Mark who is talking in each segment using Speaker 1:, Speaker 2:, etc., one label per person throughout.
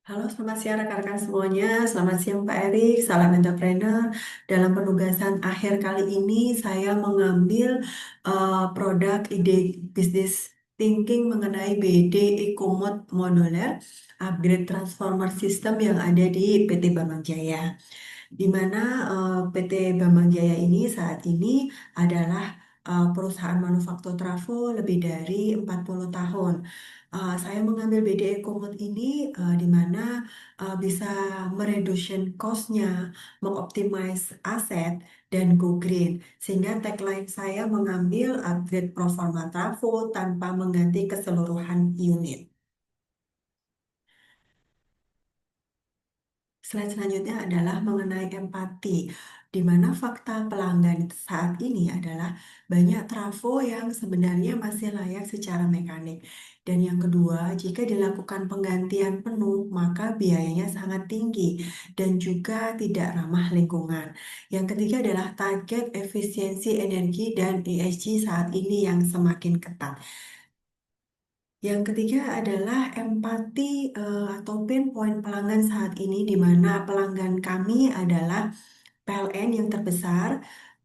Speaker 1: Halo, selamat siang rekan-rekan semuanya. Selamat siang Pak Erik, salam entrepreneur. Dalam penugasan akhir kali ini, saya mengambil produk ide bisnis thinking mengenai BD Ecomode Modular, upgrade transformer system yang ada di PT Bambang Jaya, di mana PT Bambang Jaya ini saat ini adalah perusahaan manufaktur trafo lebih dari 40 tahun. Saya mengambil BDE Komoot ini di mana bisa mereduction cost-nya, mengoptimize aset, dan go green. Sehingga tagline saya mengambil upgrade performa trafo tanpa mengganti keseluruhan unit. Slide selanjutnya adalah mengenai empati, di mana fakta pelanggan saat ini adalah banyak trafo yang sebenarnya masih layak secara mekanik. Dan yang kedua, jika dilakukan penggantian penuh, maka biayanya sangat tinggi dan juga tidak ramah lingkungan. Yang ketiga adalah target efisiensi energi dan ESG saat ini yang semakin ketat. Yang ketiga adalah empati atau pain point pelanggan saat ini, di mana pelanggan kami adalah PLN yang terbesar,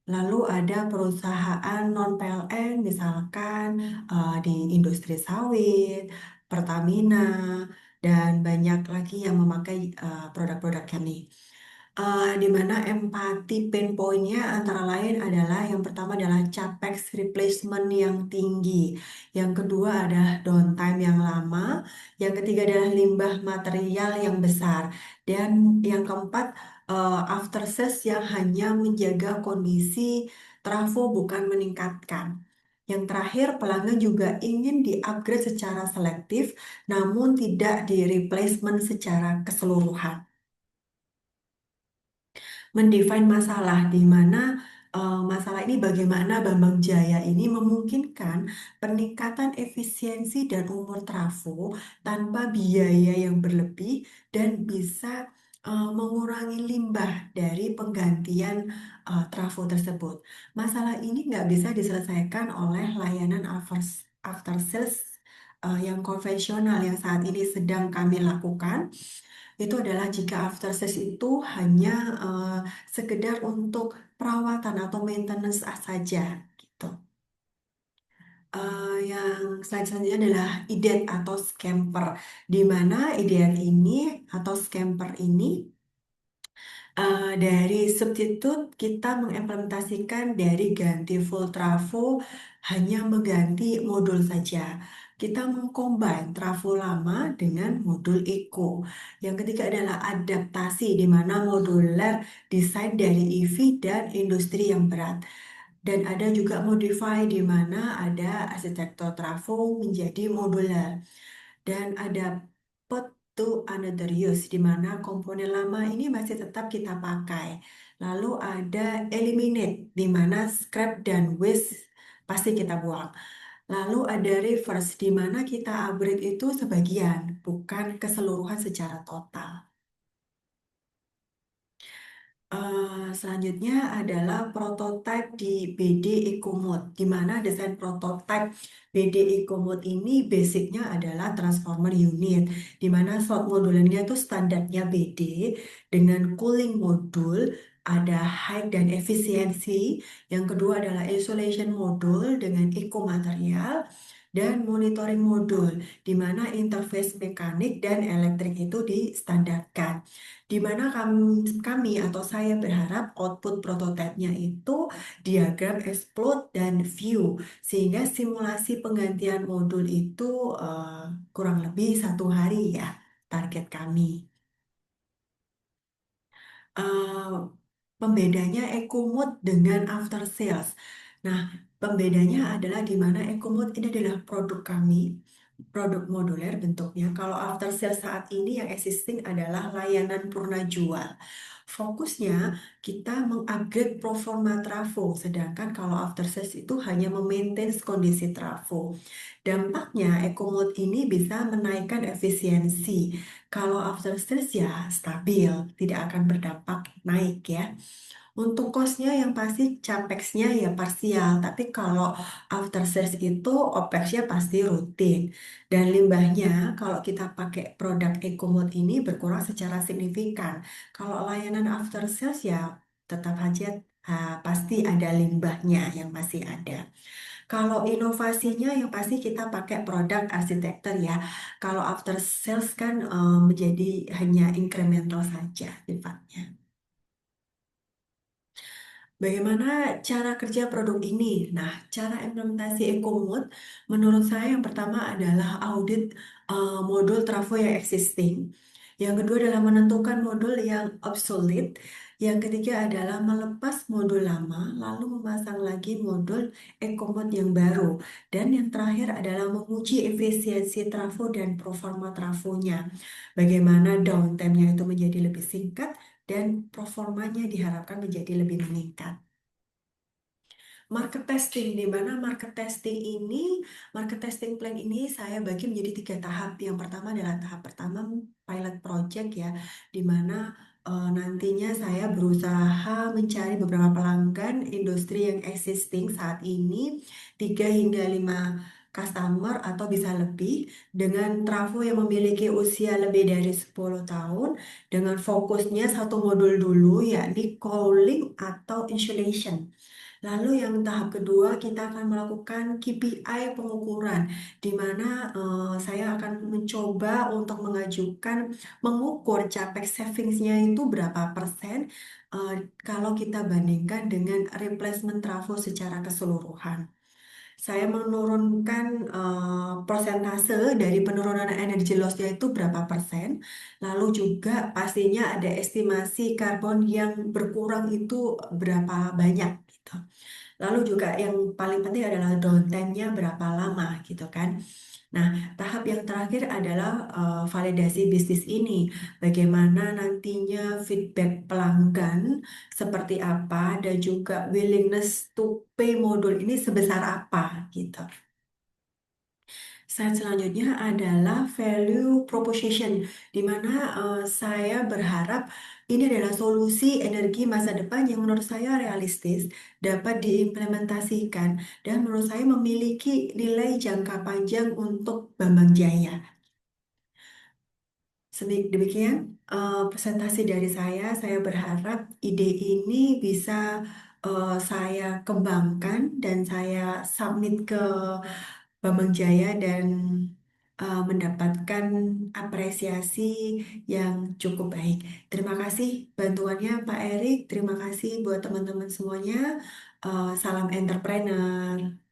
Speaker 1: lalu ada perusahaan non-PLN, misalkan di industri sawit, Pertamina, dan banyak lagi yang memakai produk-produk kami. Di mana empati pain point-nya antara lain adalah yang pertama adalah capex replacement yang tinggi, yang kedua adalah downtime yang lama, yang ketiga adalah limbah material yang besar, dan yang keempat after sales yang hanya menjaga kondisi trafo bukan meningkatkan. Yang terakhir, pelanggan juga ingin di-upgrade secara selektif, namun tidak di-replacement secara keseluruhan. Mendefine masalah, di mana masalah ini bagaimana Bambang Jaya ini memungkinkan peningkatan efisiensi dan umur trafo tanpa biaya yang berlebih dan bisa mengurangi limbah dari penggantian trafo tersebut. Masalah ini nggak bisa diselesaikan oleh layanan after sales yang konvensional yang saat ini sedang kami lakukan. Itu adalah jika after sales itu hanya eh, sekedar untuk perawatan atau maintenance saja gitu. Yang selanjutnya adalah IDET atau scamper, di mana IDET ini atau scamper ini dari substitute kita mengimplementasikan dari ganti full trafo hanya mengganti modul saja. Kita mengcombine trafo lama dengan modul eco. Yang ketiga adalah adaptasi, di mana modular desain dari EV dan industri yang berat. Dan ada juga modify, di mana ada arsitektur trafo menjadi modular. Dan ada put to another use, di mana komponen lama ini masih tetap kita pakai. Lalu ada eliminate, di mana scrap dan waste pasti kita buang. Lalu ada reverse, di mana kita upgrade itu sebagian, bukan keseluruhan secara total. Selanjutnya adalah prototipe di BD Ecomode, di mana desain prototipe BD Ecomode ini basicnya adalah transformer unit, di mana slot modulnya itu standarnya BD dengan cooling modul, ada height dan efisiensi. Yang kedua adalah isolation modul dengan eco material, dan monitoring modul, di mana interface mekanik dan elektrik itu distandarkan, di mana kami atau saya berharap output prototipenya itu diagram explode dan view, sehingga simulasi penggantian modul itu eh, kurang lebih 1 hari ya, target kami. eh, Pembedanya EcoMode dengan after sales. Nah, pembedanya adalah di mana EcoMode ini adalah produk kami, produk moduler bentuknya. Kalau after sales saat ini yang existing adalah layanan purna jual. Fokusnya kita mengupgrade performa trafo, sedangkan kalau after sales itu hanya memaintain kondisi trafo. Dampaknya, EcoMode ini bisa menaikkan efisiensi. Kalau after sales ya stabil, tidak akan berdampak naik ya. Untuk cost-nya yang pasti capex-nya ya parsial, tapi kalau after sales itu opex-nya pasti rutin. Dan limbahnya kalau kita pakai produk EcoMode ini berkurang secara signifikan. Kalau layanan after sales ya tetap aja pasti ada limbahnya yang masih ada. Kalau inovasinya yang pasti kita pakai produk arsitektur ya. Kalau after sales kan menjadi hanya incremental saja sifatnya. Bagaimana cara kerja produk ini? Nah, cara implementasi EcoMode menurut saya yang pertama adalah audit modul trafo yang existing. Yang kedua adalah menentukan modul yang obsolete. Yang ketiga adalah melepas modul lama, lalu memasang lagi modul EcoMode yang baru. Dan yang terakhir adalah menguji efisiensi trafo dan performa trafonya. Bagaimana downtime-nya itu menjadi lebih singkat dan performanya diharapkan menjadi lebih meningkat. Market testing, di mana market testing plan ini saya bagi menjadi tiga tahap. Yang pertama adalah tahap pertama pilot project ya, di mana nantinya saya berusaha mencari beberapa pelanggan industri yang existing saat ini, 3 hingga 5 customer atau bisa lebih dengan trafo yang memiliki usia lebih dari 10 tahun dengan fokusnya satu modul dulu yakni cooling atau insulation. Lalu yang tahap kedua kita akan melakukan KPI pengukuran, di mana saya akan mencoba untuk mengukur capex savingsnya itu berapa persen eh, kalau kita bandingkan dengan replacement trafo secara keseluruhan. Saya menurunkan persentase dari penurunan energi loss-nya itu berapa persen, lalu juga pastinya ada estimasi karbon yang berkurang itu berapa banyak gitu. Lalu juga yang paling penting adalah downtime-nya berapa lama gitu kan. Nah, tahap yang terakhir adalah validasi bisnis ini. Bagaimana nantinya feedback pelanggan seperti apa dan juga willingness to pay modul ini sebesar apa gitu. Slide selanjutnya adalah value proposition, di mana saya berharap ini adalah solusi energi masa depan yang menurut saya realistis, dapat diimplementasikan, dan menurut saya memiliki nilai jangka panjang untuk Bambang Jaya. Demikian presentasi dari saya. Saya berharap ide ini bisa saya kembangkan dan saya submit ke Bambang Jaya dan mendapatkan apresiasi yang cukup baik. Terima kasih bantuannya Pak Erik. Terima kasih buat teman-teman semuanya. Salam entrepreneur.